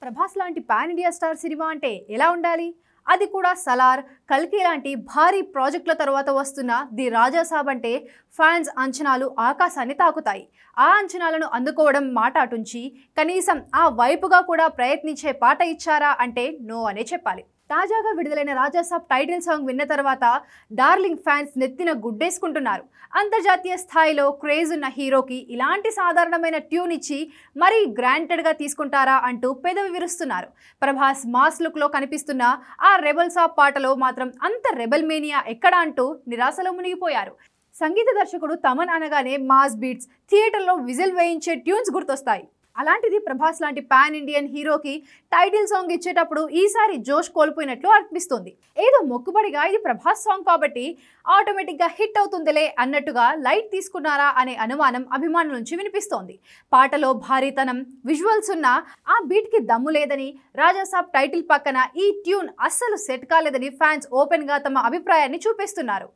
ప్రభాస్ లాంటి pan India star cinema అంటే ఎలా ఉండాలి? అది కూడా సలార్, కల్కి లాంటి భారీ ప్రాజెక్టుల తర్వాత వస్తున్న ది రాజా సాబ్ అంటే ఫ్యాన్స్ అంచనాలు ఆకాశాన్ని తాకుతాయి. ఆ అంచనాలను అందుకోవడం మాట అటుంచి కనీసం ఆ వైపుగా కూడా ప్రయత్నించే పాట ఇచ్చారా అంటే నో అనే చెప్పాలి. తాజాగా విడుదలైన రాజాసాబ్ టైటిల్ సాంగ్ విన్న తర్వాత డార్లింగ్ ఫ్యాన్స్ నెత్తిన గుడ్డేసుకుంటున్నారు. అంతర్జాతీయ స్థాయిలో క్రేజ్ ఉన్న హీరోకి ఇలాంటి సాధారణమైన ట్యూన్ ఇచ్చి మరీ గ్రాంటెడ్గా తీసుకుంటారా అంటూ పెదవి విరుస్తున్నారు. ప్రభాస్ మాస్ లుక్లో కనిపిస్తున్న ఆ రెబల్ సాబ్ పాటలో మాత్రం అంత రెబల్ మేనియా ఎక్కడా అంటూ నిరాశలో మునిగిపోయారు. సంగీత దర్శకుడు తమన్ అనగానే మాస్ బీట్స్, థియేటర్లో విజిల్ వేయించే ట్యూన్స్ గుర్తొస్తాయి. అలాంటిది ప్రభాస్ లాంటి పాన్ ఇండియన్ హీరోకి టైటిల్ సాంగ్ ఇచ్చేటప్పుడు ఈసారి జోష్ కోల్పోయినట్లు అనిపిస్తుంది. ఏదో మొక్కుబడిగా ఇది ప్రభాస్ సాంగ్ కాబట్టి ఆటోమేటిక్గా హిట్ అవుతుందిలే అన్నట్టుగా లైట్ తీసుకున్నారా అనే అనుమానం అభిమానుల నుంచి వినిపిస్తోంది. పాటలో భారీతనం, విజువల్స్ ఉన్న ఆ బీట్కి దమ్ము లేదని, రాజాసాబ్ టైటిల్ పక్కన ఈ ట్యూన్ అస్సలు సెట్ కాలేదని ఫ్యాన్స్ ఓపెన్గా తమ అభిప్రాయాన్ని చూపిస్తున్నారు.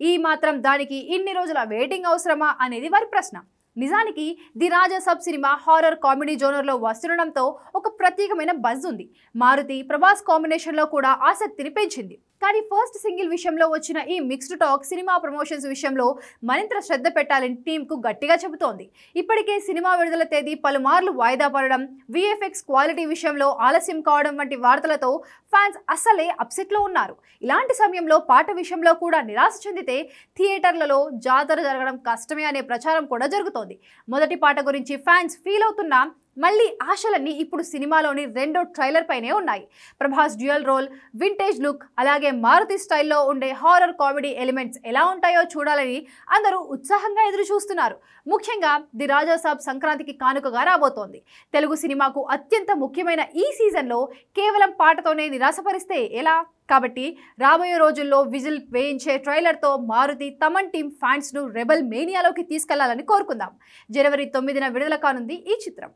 ఈ మాత్రం దానికి ఇన్ని రోజుల వెయిటింగ్ అవసరమా అనేది వారి ప్రశ్న. నిజానికి ది రాజాసాబ్ సినిమా హారర్ కామెడీ జోనర్లో వస్తుండడంతో ఒక ప్రత్యేకమైన బజ్ ఉంది. మారుతి ప్రభాస్ కాంబినేషన్లో కూడా ఆసక్తిని పెంచింది. కానీ ఫస్ట్ సింగిల్ విషయంలో వచ్చిన ఈ మిక్స్డ్ టాక్ సినిమా ప్రమోషన్స్ విషయంలో మరింత శ్రద్ధ పెట్టాలని టీంకు గట్టిగా చెబుతోంది. ఇప్పటికే సినిమా విడుదల తేదీ పలుమార్లు వాయిదా పడడం, VFX క్వాలిటీ విషయంలో ఆలస్యం కావడం వంటి వార్తలతో ఫ్యాన్స్ అస్సలే అప్సెట్లో ఉన్నారు. ఇలాంటి సమయంలో పాట విషయంలో కూడా నిరాశ చెందితే థియేటర్లలో జాతర జరగడం కష్టమే అనే ప్రచారం కూడా జరుగుతోంది. మొదటి పాట గురించి ఫ్యాన్స్ ఫీల్ అవుతున్నా మళ్ళీ ఆశలన్నీ ఇప్పుడు సినిమాలోని రెండో ట్రైలర్ పైనే ఉన్నాయి. Prabhas dual role, vintage look, అలాగే మారుతి స్టైల్లో ఉండే హారర్ కామెడీ ఎలిమెంట్స్ ఎలా ఉంటాయో చూడాలని అందరూ ఉత్సాహంగా ఎదురు చూస్తున్నారు. ముఖ్యంగా ది రాజాసాబ్ సంక్రాంతికి కానుకగా రాబోతోంది. తెలుగు సినిమాకు అత్యంత ముఖ్యమైన ఈ సీజన్లో కేవలం పాటతోనే నిరాశపరిస్తే ఎలా? కాబట్టి రాబోయే రోజుల్లో విజిల్ వేయించే ట్రైలర్తో మారుతి తమన్ టీమ్ ఫ్యాన్స్ను రెబల్ మేనియాలోకి తీసుకెళ్లాలని కోరుకుందాం. జనవరి 9న విడుదల కానుంది ఈ చిత్రం.